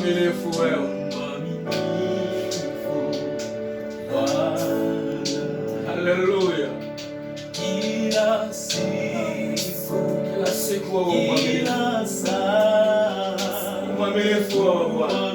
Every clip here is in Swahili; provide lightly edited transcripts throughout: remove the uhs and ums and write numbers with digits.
mwaminifu wewe. Haleluya. Kila siku wewe mwaminifu wewe Bwana.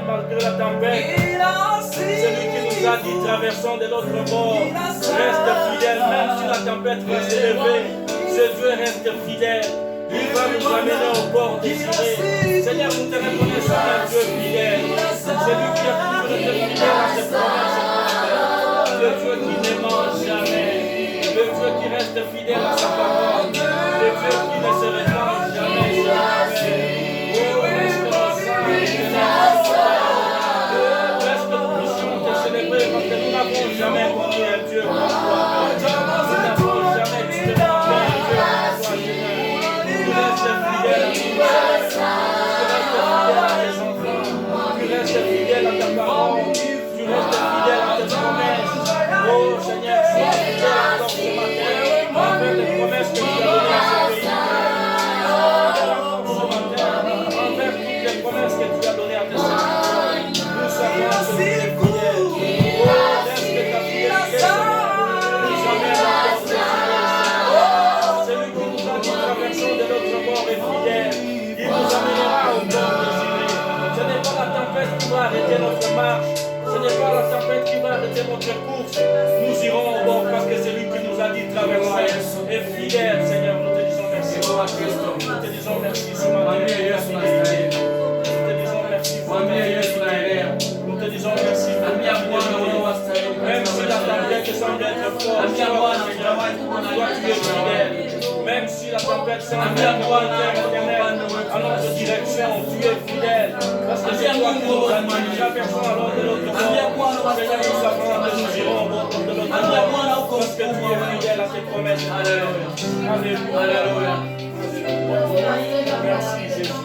Malgré la tempête, celui qui nous a dit traversons de l'autre bord, reste fidèle même si la tempête va s'élever. Ce Dieu reste fidèle, il va nous amener au port désiré. Seigneur, nous te reconnaissons un Dieu fidèle, celui qui est toujours fidèle à ses promesses, le Dieu qui ne ment jamais, le Dieu qui reste fidèle à sa parole, le Dieu qui ne se répand jamais. Parce que nous n'avons jamais connu un Dieu comme toi. Nous n'avons jamais expérimenté un Dieu comme toi, Seigneur. Tu restes fidèle à tes enfants. Tu restes fidèle à ta parole. Tu restes fidèle à tes promesses. Oh Seigneur, sois fidèle encore ce matin. Avec les est fidèle, Seigneur. Nous te disons merci. Nous te disons merci ce matin. Nous te disons merci. Nous te disons merci. Même si la tempête semble être forte, toi tu es fidèle. Même si la tempête semble être forte, à notre direction, tu es fidèle. Parce que c'est toi qui nous as dit, chaque personne à l'ordre de l'autre bord. Seigneur, nous savons que nous irons au bord de l'autre bord. Parce que tu es fidèle à tes promesses. Alléluia. Merci Jésus.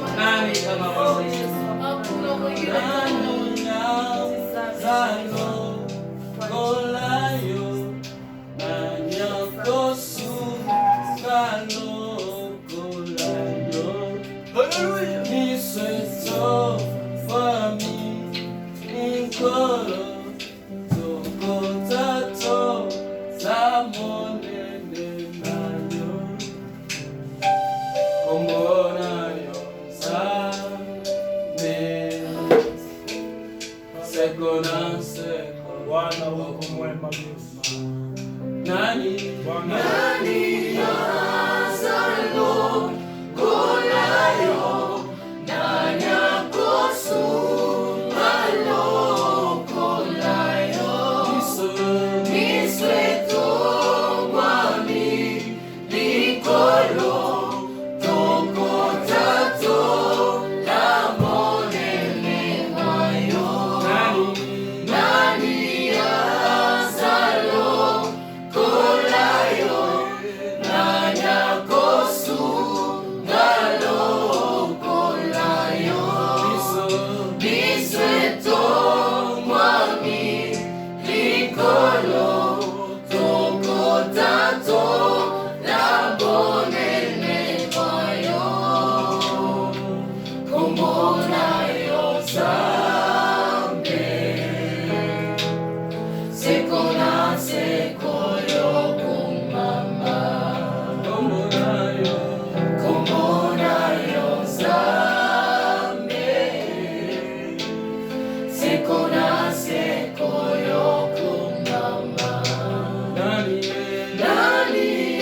Bwana wako mwema Yesu. Nani azalo kolayo nani akosuma lokolayo misweto mwami likolo tokotato lamonene mayo nani azalo kolayo nani akosuma lokolayo misweto mwami likolo tokotato labonene mayo komonayo zambe sekona sekoyo kumama komonayo zambe sekona sekoyo kumama nani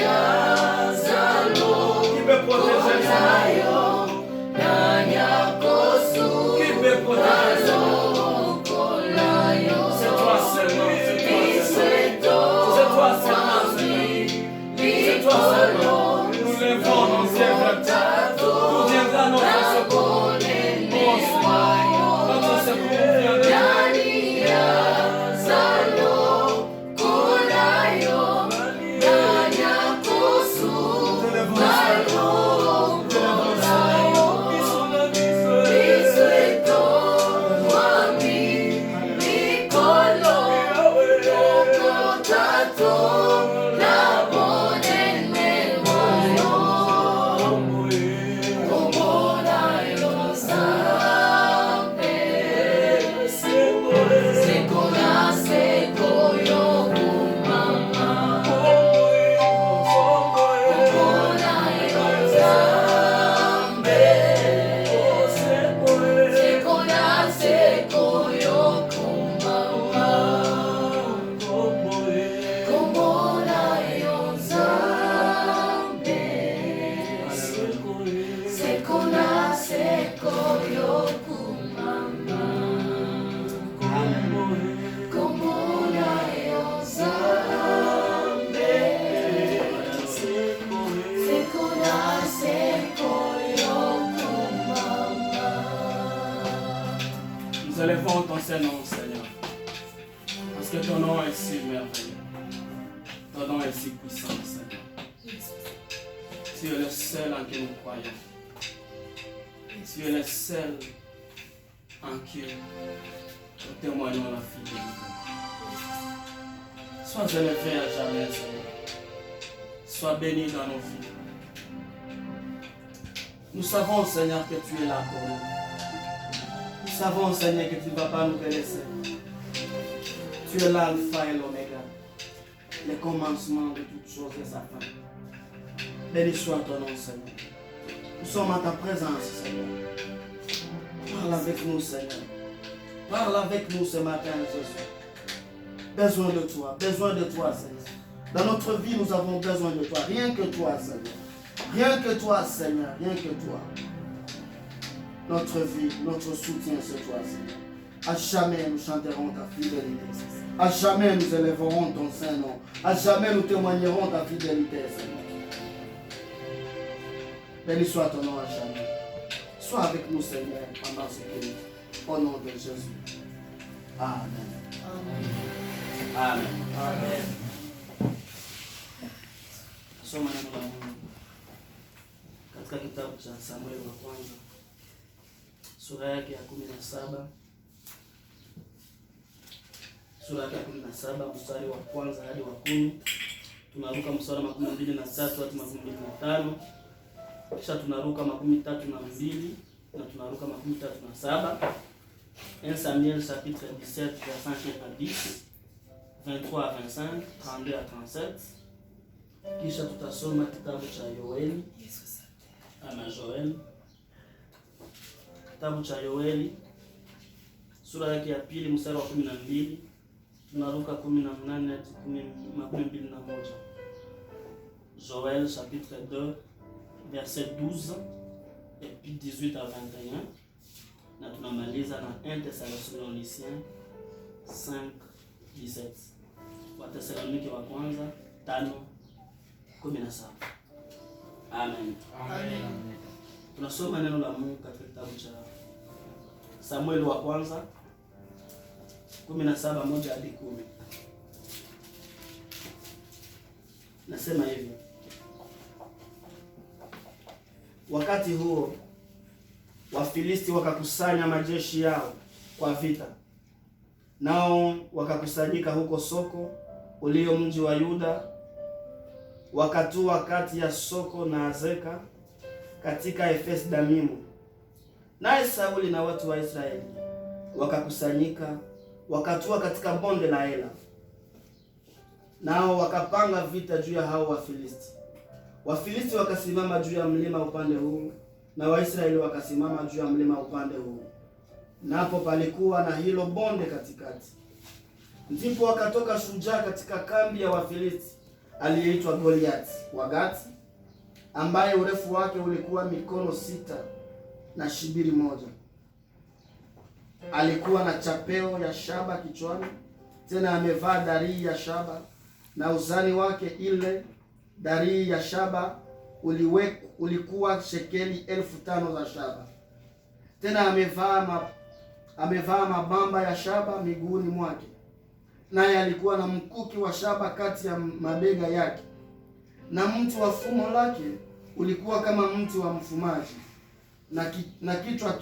azalo kolayo nani akosuma lokolayo misweto mwami likolo tokotato labonene mayo nani azalo kolayo nani akosuma lokolayo misweto mwami likolo tokotato labonene mayo komonayo zambe sekona sekoyo kumama komonayo zambe sekona sekoyo kumama komonayo zambe sekona sekoyo kumama komonayo zambe sekona sekoyo kumama. Nous élevons ton Saint-Nom, Seigneur. Parce que ton nom est si merveilleux. Ton nom est si puissant, Seigneur. Tu es le seul en qui nous croyons. Tu es le seul en qui nous témoignons la fidélité. Sois élevé à jamais, Seigneur. Sois béni dans nos vies. Nous savons, Seigneur, que tu es là pour nous. Nous savons, Seigneur, que tu ne vas pas nous délaisser. Tu es l'alpha et l'oméga, le commencement de toutes choses et sa fin. Béni soit ton nom, Seigneur. Nous sommes en ta présence, Seigneur. Parle avec nous, Seigneur. Parle avec nous ce matin, Jésus. Besoin de toi, Seigneur. Dans notre vie, nous avons besoin de toi. Rien que toi, Seigneur. Rien que toi, Seigneur. Rien que toi. Notre vie, notre soutien, c'est toi, Seigneur. À jamais, nous chanterons ta fidélité. À jamais, nous élèverons ton saint nom. À jamais, nous témoignerons ta fidélité, Seigneur. Béni soit ton nom à jamais. Sois avec nous, Seigneur, pendant ce culte. Au nom de Jésus. Amen. Amen. Amen. Soma neno la Mungu katika kitabu cha Samueli wa kwanza sura yake ya 17. Sura yake ya 17 mstari wa kwanza hadi wa 10. Tunaruka mstari wa 23 hadi 25. Kisha tunaruka 32 na tunaruka 37. 1 Samuel chapitre 17 verset 1 à 10, 23 à 25, 32 à 37. Kisha tutasoma kitabu cha Yoeli. Ama Joel. Kitabu cha Yoeli sura yake ya pili mstari wa 12. Tunaruka 18 hadi 21. Joel chapitre 2 verset 12 et puis 18 à 21. Na tunamaliza na 1 Thessaloniciens 5:17. Wathesalonike wa kwanza 5:17. Amen. Amen. Tunasoma neno la Mungu katika kitabu cha Samueli wa kwanza 17:1 hadi 10. Nasema hivi: wakati huo Wafilisti wakakusanya majeshi yao kwa vita, nao wakakusanyika huko Soko ulio mji wa Yuda, wakatua kati ya Soko na Azeka katika Efes Damimu. Naye Sauli na watu wa Israeli wakakusanyika, wakatua katika bonde la Ela, nao wakapanga vita juu ya hao Wafilisti. Wafilisti wakasimama juu ya mlima upande huu na Waisraeli wakasimama juu ya mlima upande huu, napo palikuwa na hilo bonde katikati. Ndipo wakatoka shujaa katika kambi ya Wafilisti aliyeitwa Goliathi wa Gati, ambaye urefu wake ulikuwa mikono 6 na shibiri 1. Alikuwa na chapeo ya shaba kichwani, tena amevaa darii ya shaba, na uzani wake ile darii ya shaba ulikuwa shekeli 5,000 za shaba. Tena amevaa mabamba ya shaba miguuni mwake, naye alikuwa na mkuki wa shaba kati ya mabega yake, na mti wa fumo lake ulikuwa kama mti wa mfumaji, na kichwa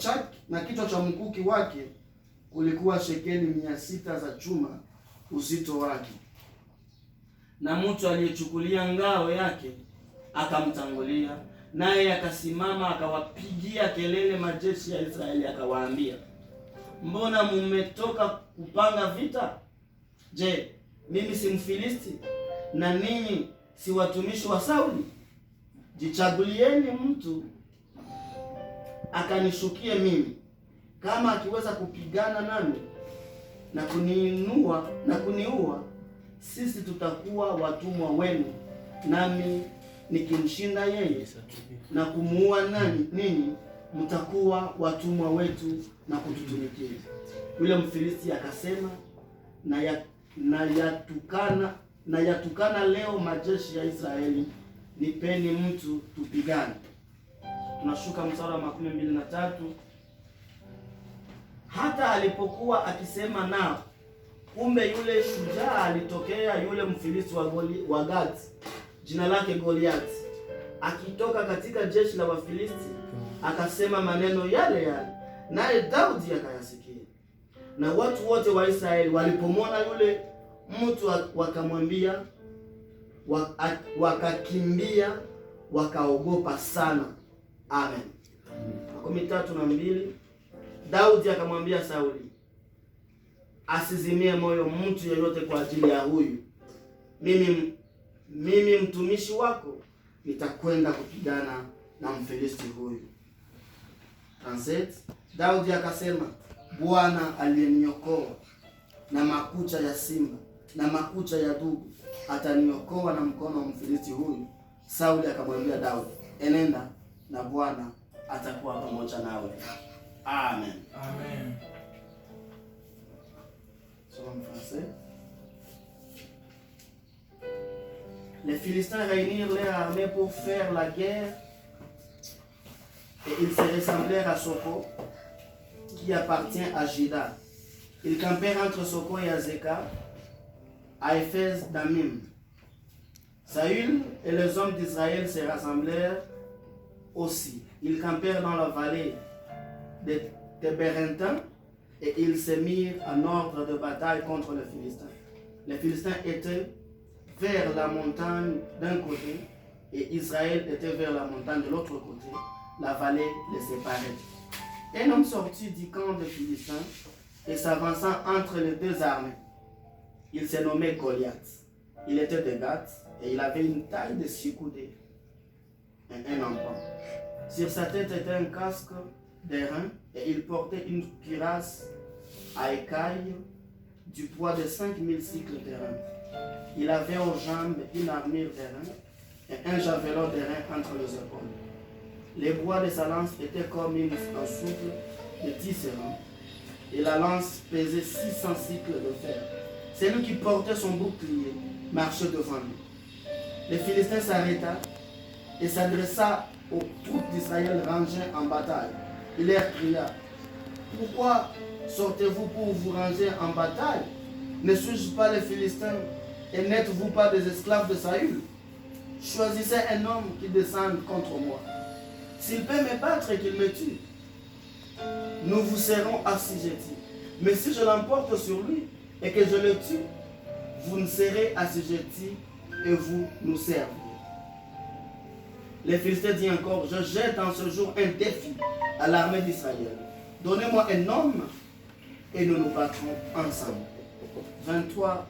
cha mkuki wake kulikuwa shekeli 600 za chuma uzito wake. Na mtu aliyechukulia ngao yake akamtangulia, naye akasimama akawapigia kelele majeshi ya Israeli, akawaambia, mbona mmetoka kupanga vita? Je, mimi si Mfilisti na ninyi si watumishi wa Sauli? Jichagulieni mtu akanishukie mimi, kama akiweza kupigana nami na kuniua, sisi tutakuwa watumwa wenu, nami nikimshinda yeye na kumuua ninyi, mtakuwa watumwa wetu na kututumikia. Yule Mfilisti akasema, na yatukana leo majeshi ya Israeli, nipeni mtu tupigane. Tunashuka mstari wa 23. Hata alipokuwa akisema nao, kumbe yule shujaa alitokea, yule Mfilisti wa Gati, jina lake Goliathi, akitoka katika jeshi la Wafilisti, akasema maneno yale yale, naye Daudi akayasikia. Na watu wote wa Israeli walipomwona yule mtu wakamwambia, wakakimbia, wakaogopa sana. Amen. 32. Daudi akamwambia Sauli asizimie moyo mtu yeyote kwa ajili ya huyu. Mimi mtumishi wako nitakwenda kupigana na Mfilisti huyu. Daudi akasema, Bwana aliyeniokoa na makucha ya simba na makucha ya dubu ataniokoa na mkono wa Mfilisti huyu. Sauli akamwambia Daudi, enenda na Bwana atakuwa pamoja nawe. Amen. Amen. En français. Les Philistins réunirent leur armée pour faire la guerre et ils se ressemblèrent à Soko qui appartient à Juda. Ils campèrent entre Soko et Azekah à Éphèse d'Amim. Saül et les hommes d'Israël se rassemblèrent aussi. Ils campèrent dans la vallée des Bérenthins et ils se mirent en ordre de bataille contre les Philistins. Les Philistins étaient vers la montagne d'un côté et Israël était vers la montagne de l'autre côté. La vallée les séparait. Un homme sortit du camp des Philistins et s'avançant entre les deux armées. Il se nommait Goliath. Il était de Gath et il avait une taille de 6 coudées et un empan. Sur sa tête était un casque d'airain et il portait une cuirasse à écailles du poids de 5000 cycles d'airain. Il avait aux jambes une armure d'airain et un javelot d'airain entre les épaules. Les bois de sa lance étaient comme un souffle de tisserand et la lance pesait 600 cycles de fer. Celui qui portait son bouclier marchait devant lui. Les Philistins s'arrêta et s'adressa aux troupes d'Israël rangées en bataille. Il leur cria, pourquoi sortez-vous pour vous ranger en bataille? Ne suis-je pas les Philistins et n'êtes-vous pas des esclaves de Saül? Choisissez un homme qui descende contre moi. S'il peut me battre et qu'il me tue, nous vous serons assujettis. Mais si je l'emporte sur lui et que je le tue, vous ne serez assujettis et vous nous servirez. Les Philistins disent encore, je jette en ce jour un défi à l'armée d'Israël. Donnez-moi un homme et nous nous battrons ensemble. 23.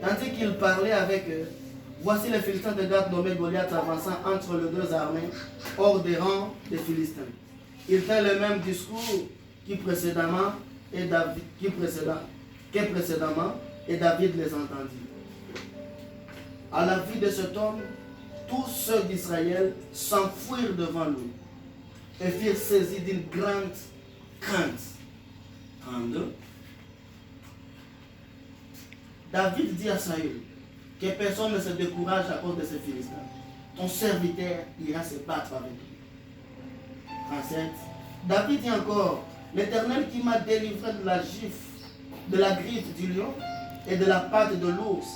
Tandis qu'il parlait avec eux, voici les Philistins de Gath nommés Goliath avançant entre les deux armées hors des rangs des Philistins. Il tint le même discours que précédemment et David les entendit. À la vue de cet homme, tous ceux d'Israël s'enfuirent devant lui et furent saisis d'une grande crainte. 32. David dit à Saül que personne ne se décourage à cause de ces Philistins. Ton serviteur ira se battre avec lui. 37. David dit encore, l'Éternel qui m'a délivré de la griffe du lion et de la patte de l'ours,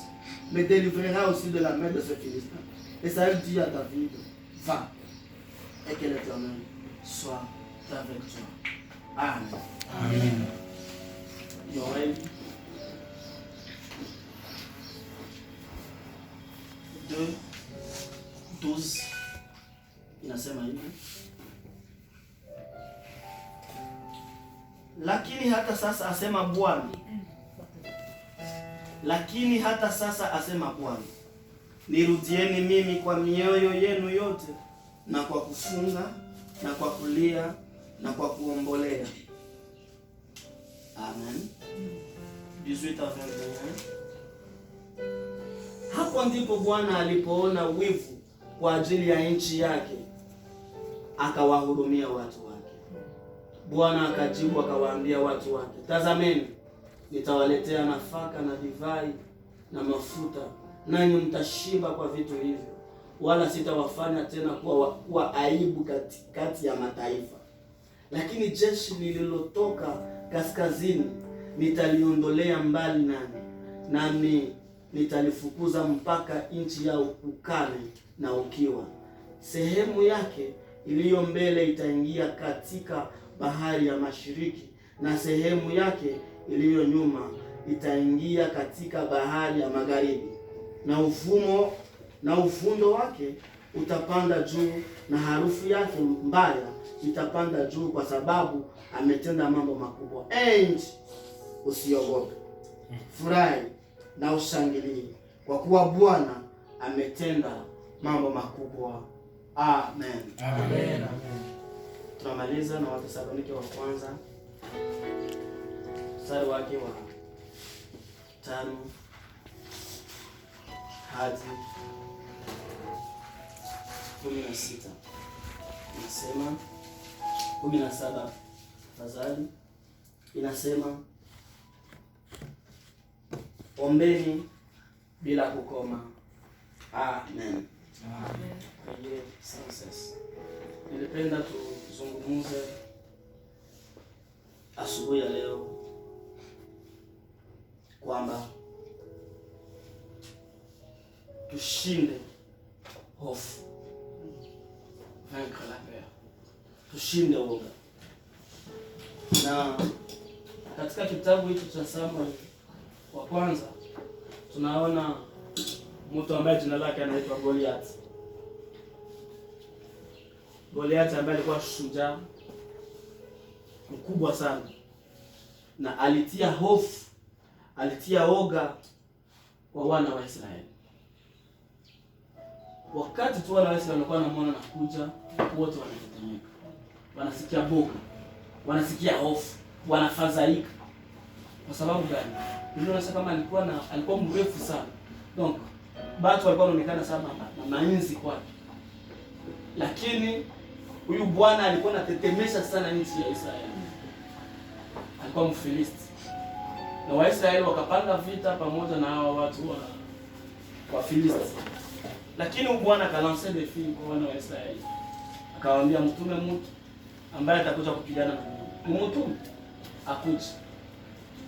me délivrera aussi de la main de ce Philistin. Et Saül dit à David, va, et que l'Éternel soit avec toi. Amen. Amen. Yoel 2:12 inasema hivi, lakini hata sasa asema Bwana, nirudieni mimi kwa mioyo yenu yote na kwa kufunga na kwa kulia na kwa kuombolea. Amen. 18-21. Hapo ndipo Bwana alipoona wivu kwa ajili ya nchi yake, akawahurumia watu wake. Bwana akajibu akawaambia watu wake, tazameni, nitawaletea nafaka na divai na mafuta, nanyi mtashiba kwa vitu hivyo, wala sitawafanya tena kuwa aibu kati ya mataifa. Lakini jeshi lililotoka kaskazini nitaliondolea mbali nami nitalifukuza mpaka nchi ya ukame na ukiwa. Sehemu yake iliyo mbele itaingia katika bahari ya mashariki, na sehemu yake iliyo nyuma itaingia katika bahari ya magharibi. Na uvundo wake utapanda juu, na harufu yake mbaya itapanda juu, kwa sababu ametenda mambo makubwa. Nchi, usiogope, furahi na ushangilie, kwa kuwa Bwana ametenda mambo makubwa. Amen. Amen. Tunamaliza na Wathesalonike wa kwanza mstari wake wa 5 hadi 16. Inasema 17 tafadhali. Inasema ombeni bila kukoma. Amen. Amen. Sasa nilipenda tuzungumze asubuhi ya leo kwamba tushinde hofu, vaincre la peur, tushinde woga. Na katika kitabu hiki cha Samueli wa kwanza tunaona mtu ambaye jina lake anaitwa Goliath. Goliath ambaye alikuwa shujaa mkubwa sana, na alitia hofu, alitia woga kwa wana wa Israeli. Wakati tu wana wa Israeli walikuwa wanamuona na kuja, wote wanatetemeka, wanasikia boga, wanasikia hofu, wanafadhaika. Kwa sababu gani? Niliona kama alikuwa mrefu sana, donc watu walikuwa wanaonekana sana mainzi kwake, lakini huyu bwana alikuwa anatetemesha sana nchi ya Israeli. Alikuwa Mfilisti, na Waisraeli wakapanga vita pamoja na hawa watu wa Filisti. Lakini huyu bwana akalanse defi kwa wana wa Israeli, akawaambia mtume mtu ambaye atakuja kupigana na mimi. Mtume akuje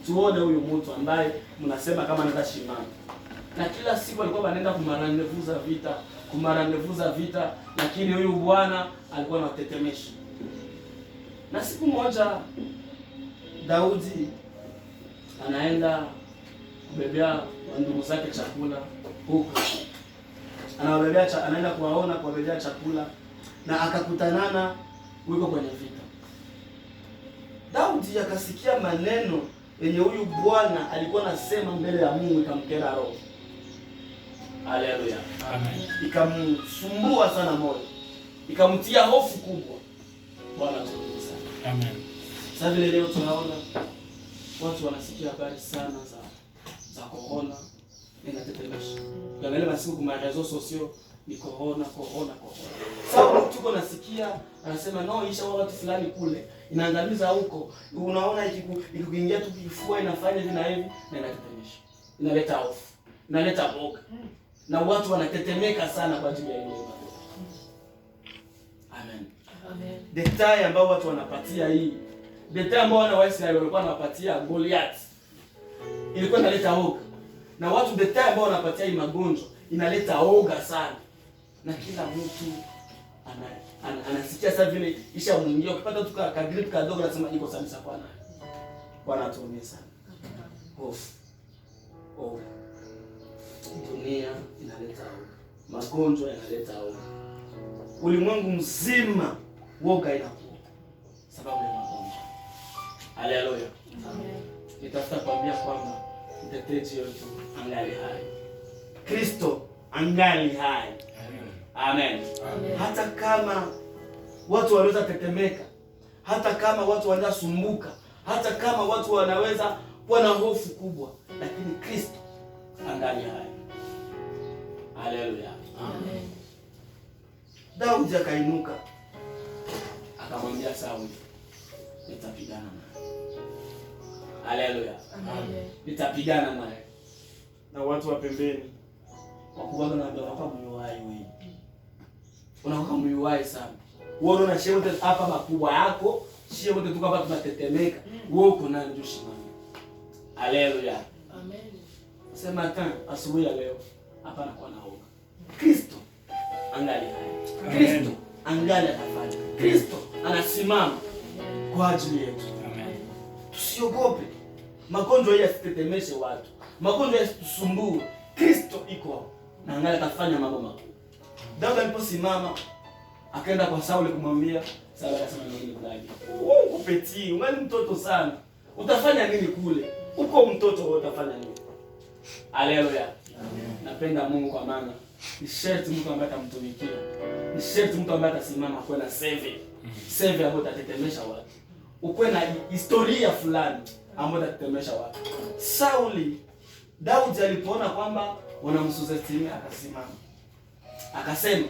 tuone huyu mtu ambaye mnasema kama anaweza shimama. Na kila siku alikuwa wanaenda kumarandevuza vita, lakini huyu bwana alikuwa anatetemesha. Na siku moja Daudi anaenda kubebea ndugu zake chakula huko, anaenda kuwabebea chakula, na akakutanana huko kwenye vita. Daudi akasikia maneno yenye huyu bwana alikuwa anasema mbele ya Mungu, ikamkera roho. Haleluya. Amen. Ikamsumbua sana moyo, ikamtia hofu kubwa. Bwana tukufu sana. Amen. Sasa vile leo tunaona watu wanasikia habari sana za corona, inatetemesha. Angalia masiku kwa reseaux sociaux ni corona. Sasa mtu uko nasikia anasema no, isha watu fulani kule inaangamiza huko. Unaona ikikuingia tu kifua inafanya hivi na hivi, na inatetemesha. Inaleta hofu, inaleta boga. Na watu wanatetemeka sana kwa ajili ya hilo. Amen. Amen. Detail ambao watu wanapatia hii, detail ambao wana wa Israeli walikuwa wanapatia Goliath, ilikuwa inaleta hoga. Na watu detail ambao wanapatia hii magonjwa inaleta hoga sana. Na kila mtu anasikia sasa vile isha mwingia, ukipata tu ka grip kadogo nasema iko kabisa kwa nani. Bwana atuombe sana. Hofu. Hoga. Dunia inaleta hoga, magonjwa yanaleta hoga, ulimwengu mzima woga inakuwa sababu ya magonjwa. Haleluya. Amen. Nitafuta kuambia kwamba mtetezi wetu angali hai, Kristo angali hai. Amen. Amen. Hata kama watu wanaweza tetemeka, hata kama watu wanaweza sumbuka, hata kama watu wanaweza kuwa na hofu kubwa, lakini Kristo angali hai. Haleluya. Amen. Daudi akainuka akamwambia Sauli, nitapigana naye. Haleluya. Amen. Nitapigana naye. Na watu wa pembeni wakubwa na ndio wako mwiwai wewe. Unakuwa mwiwai sana. Wewe unaona shehe hapa makubwa yako, shehe wote tuko hapa tunatetemeka. Wewe uko na ndio shimama. Haleluya. Amen. Sema tena asubuhi ya leo hapa nakuwa na hoga. Kristo angali hai. Kristo angali anafanya. Kristo anasimama kwa ajili yetu. Amen. Tusiogope. Magonjwa yasitetemeshe watu. Magonjwa yasitusumbue. Kristo iko na angali atafanya mambo makubwa. Daudi aliposimama akaenda kwa Sauli kumwambia, Sauli akasema nini kudai? Wewe uko peti, ungali mtoto sana. Utafanya nini kule? Uko mtoto wewe utafanya nini? Haleluya. Amen. Napenda Mungu kwa maana ni sharti mtu ambaye atamtumikia. Ni sharti mtu ambaye atasimama kwa na save ambayo itatetemesha watu. Ukwe na historia fulani ambayo itatetemesha watu. Sauli Daudi alipoona kwamba wanamsusestimia, akasimama akasema,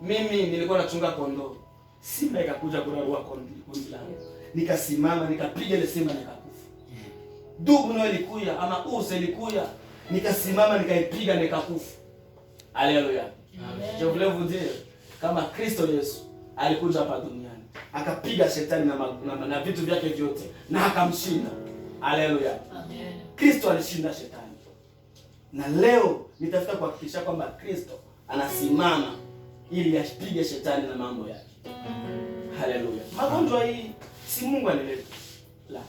mimi nilikuwa nachunga kondoo, simba ikakuja kurarua kundi langu, nikasimama nikapiga ile simba nikakufa. Dubu nayo ilikuya ama use ilikuya, nikasimama nikaipiga nikakufa. Haleluya. Je voulais vous dire kama Kristo Yesu alikuja hapa duniani akapiga shetani na vitu vyake vyote na akamshinda. Haleluya. Amen. Kristo alishinda shetani. Na leo nitafuta kuhakikisha kwamba Kristo anasimama ili ashipige shetani na mambo yake. Haleluya. Magonjwa hii si Mungu alileta. La.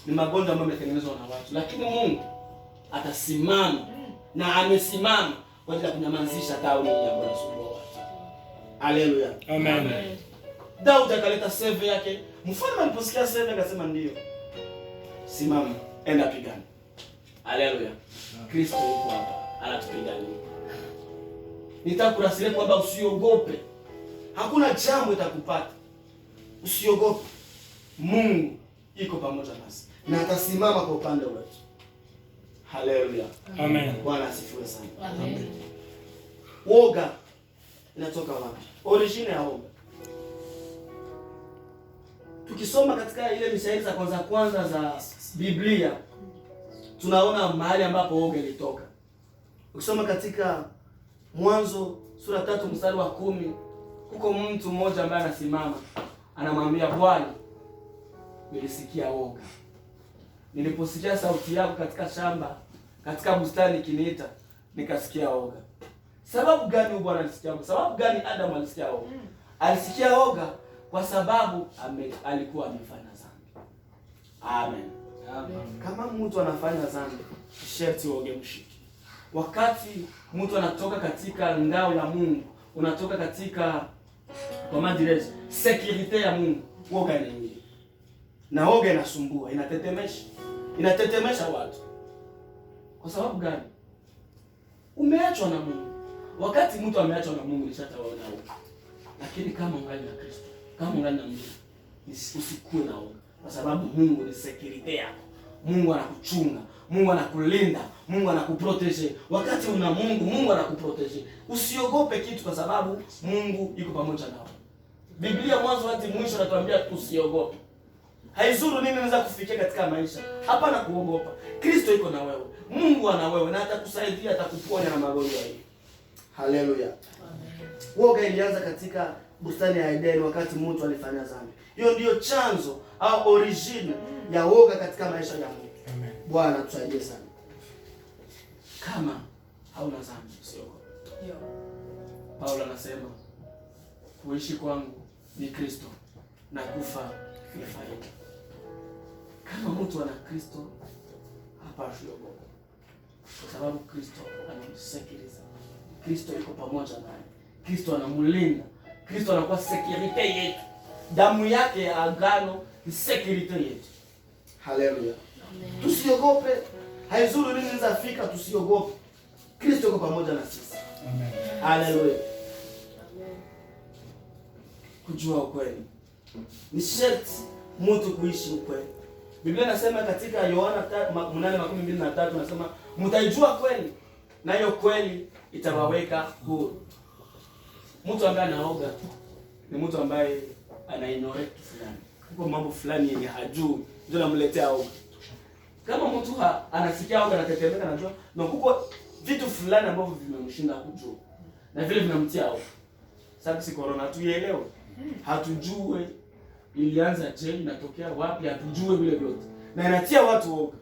Ni magonjwa ambayo yametengenezwa na watu, lakini Mungu atasimama na amesimama kwa ajili ya kunyamazisha tauni ambayo inasumbua watu. Haleluya. Amen. Daudi akaleta save yake. Mfalme aliposikia save akasema ndio. Simama, enda pigana. Haleluya. Kristo yuko hapa, anatupigania. Nitakurasilia kwamba usiogope. Hakuna jambo itakupata. Usiogope. Mungu iko pamoja nasi na atasimama kwa upande wetu. Haleluya. Amen. Bwana asifiwe sana. Amen. Woga inatoka wapi? Origine ya woga. Tukisoma katika ile mishairi za kwanza za Biblia, tunaona mahali ambapo woga ilitoka. Ukisoma katika Mwanzo sura 3 mstari wa 10, huko mtu mmoja ambaye anasimama anamwambia Bwana, nilisikia woga. Niliposikia sauti yako katika shamba, katika bustani ikiniita, nikasikia woga. Sababu gani Bwana alisikia woga? Sababu gani Adam alisikia woga? Alisikia woga kwa sababu alikuwa amefanya dhambi. Amen. Kama mtu anafanya dhambi, sharti woga mshiki. Wakati mtu anatoka katika ngao la Mungu, unatoka katika kwa madirezi security ya Mungu, woga inaingia. Na woga inasumbua, inatetemesha watu. Kwa sababu gani? Umeachwa na Mungu. Wakati mtu ameachwa na Mungu nishataona woga. Lakini kama ungali na Kristo, kama ungali na Mungu, usikue na woga. Kwa sababu Mungu ni security yako. Mungu anakuchunga, Mungu anakulinda, Mungu anakuprotege. Wakati una Mungu, Mungu anakuprotege. Usiogope kitu kwa sababu Mungu yuko pamoja nawe. Biblia mwanzo hadi mwisho inatuambia tusiogope. Haizuru nini unaweza kufikia katika maisha. Hapana kuogopa. Kristo yuko na wewe. Mungu ana wewe na atakusaidia, atakuponya na magonjwa hii. Haleluya. Amen. Woga ilianza katika bustani ya Edeni wakati mtu alifanya dhambi. Hiyo ndio chanzo au origin ya woga katika maisha ya mtu. Amen. Bwana tusaidie sana. Kama hauna dhambi usiogope. Ndio. Paulo anasema kuishi kwangu ni Kristo na kufa ni faida. Kama mtu ana Kristo hapaswi kuogopa. Kwa sababu Kristo anamsikiliza. Kristo yuko pamoja naye. Kristo anamlinda. Kristo anakuwa security yetu. Damu yake ya agano ni security yetu. Haleluya. Amen. Tusiogope. Haizuru nini nzafika, tusiogope. Kristo yuko pamoja na sisi. Amen. Haleluya. Amen. Kujua ukweli. Ni sharti mtu kuishi ukweli. Biblia inasema katika Yohana 8:23 nasema mtaijua kweli na hiyo kweli itawaweka huru. Mtu ambaye anaoga ni mtu ambaye anaignore fulani. Huko mambo fulani yenye hajui ndio namletea oga. Kama mtu anasikia oga anatetemeka anajua na huko vitu fulani ambavyo vimemshinda kujua na vile vinamtia oga. Sasa si corona tuielewe. Hatujue ilianza je, inatokea wapi, hatujue vile vyote. Na inatia watu oga.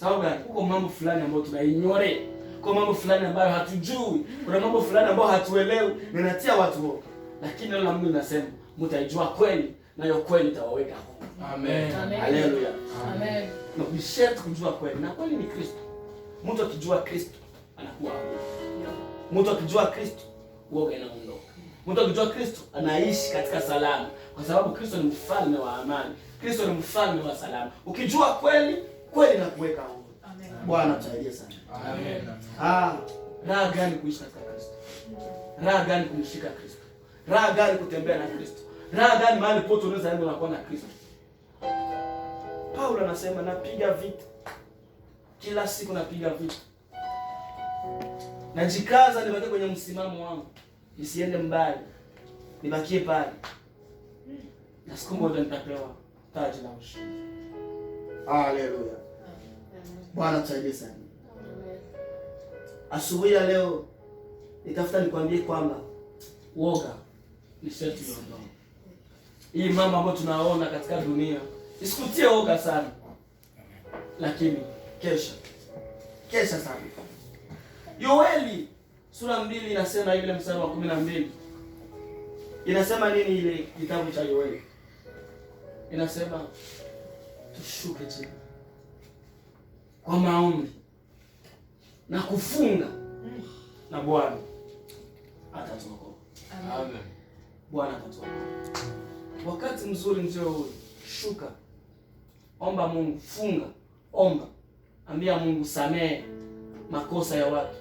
Sababu gani? Huko mambo fulani ambayo tunaignore. Kwa mambo fulani ambayo hatujui, kuna mambo fulani ambayo hatuelewi, na inatia watu oga. Lakini neno la Mungu linasema mtaijua kweli na hiyo kweli itawaweka huru. Amen. Haleluya. Amen. Na bisharti kujua kweli na kweli ni Kristo. Mtu akijua Kristo anakuwa huru. Mtu akijua Kristo woga inaondoka. Mtu akijua Kristo anaishi katika salama kwa sababu Kristo ni mfalme wa amani. Kristo ni mfalme wa salama. Ukijua kweli, kweli inakuweka huru. Amen. Bwana tusaidie sana. Amen. Raha gani kuishi katika Kristo? Raha gani kumshika Kristo? Raha gani kutembea na Kristo? Raha gani mahali pote unaweza enda na kuona Kristo? Paulo anasema napiga vita Kila siku napiga vita, najikaza nibaki kwenye msimamo wangu, nisiende mbali, nibakie pale, na siku moja nitapewa taji la ushindi. Haleluya! Bwana tusaidie sana. Asubuhi ya leo nitafuta nikwambie kwamba woga ni sharti niondoe. Hii mambo ambayo tunaona katika dunia isikutie woga sana, lakini kesha sana. Yoeli sura 2 inasema ile mstari wa 12. Inasema nini ile kitabu cha Yoeli? Inasema tushuke chini kwa maombi na kufunga, na Bwana atatuokoa. Amen. Bwana atatuokoa. Wakati mzuri ndio huu. Shuka, omba Mungu, funga, omba, ambia Mungu samehe makosa ya watu,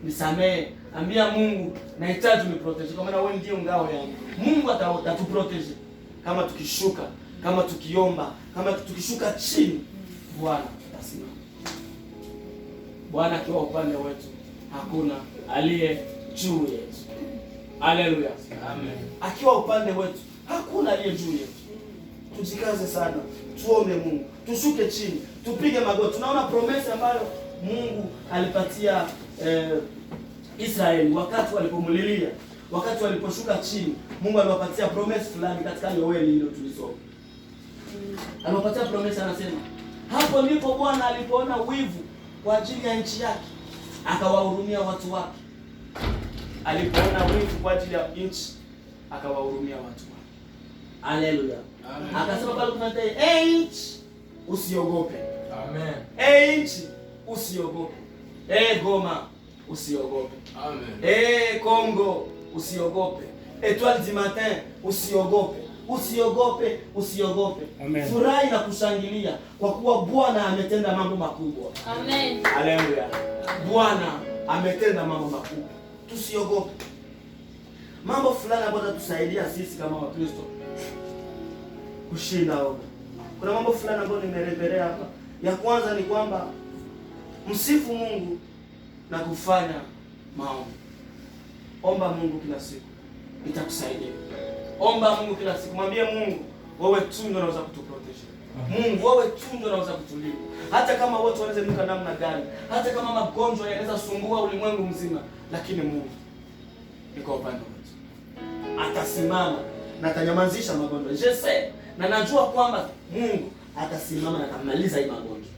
nisamehe, ambia Mungu nahitaji uniprotege, kwa maana wewe ndio ngao yangu. Mungu atatuprotege kama tukishuka, kama tukiomba, kama tukishuka chini, Bwana atasimama. Bwana akiwa upande wetu, hakuna aliye juu yetu. Haleluya. Amen. Akiwa upande wetu, hakuna aliye juu yetu. Tujikaze sana, tuombe Mungu, tushuke chini, tupige magoti. Tunaona promesa ambayo Mungu alipatia Israeli wakati walipomlilia, wakati waliposhuka chini. Mungu aliwapatia promesa fulani katika Yoeli hilo tulisoma. Aliwapatia promesa, anasema hapo ndipo Bwana alipoona wivu kwa ajili ya nchi yake, akawahurumia watu wake. Alipoona wivu kwa ajili ya nchi, akawahurumia watu wake. Haleluya. Akasema pale kuna nchi, usiogope. Amen. Nchi, usiogope. Goma, usiogope. Amen. Kongo, usiogope. Etoile du matin, usiogope. Usiogope. Furahi na kushangilia kwa kuwa Bwana ametenda mambo makubwa. Amen. Haleluya. Bwana ametenda mambo makubwa. Tusiogope. Mambo fulani ambayo yatatusaidia sisi kama Wakristo kushinda woga. Kuna mambo fulani ambayo nimerejelea hapa. Ya kwanza ni kwamba msifu Mungu na kufanya maombi. Omba Mungu kila siku, itakusaidia. Omba Mungu kila siku, mwambie Mungu, wewe tu ndio unaweza kutuprotege. Mungu, wewe tu ndio unaweza kutulinda. Hata kama watu wanaweza nuka namna gani, hata kama magonjwa yanaweza sumbua ulimwengu mzima, lakini Mungu yuko upande wetu. Atasimama na atanyamazisha magonjwa. Je sais, na najua kwamba Mungu atasimama na atamaliza hii magonjwa.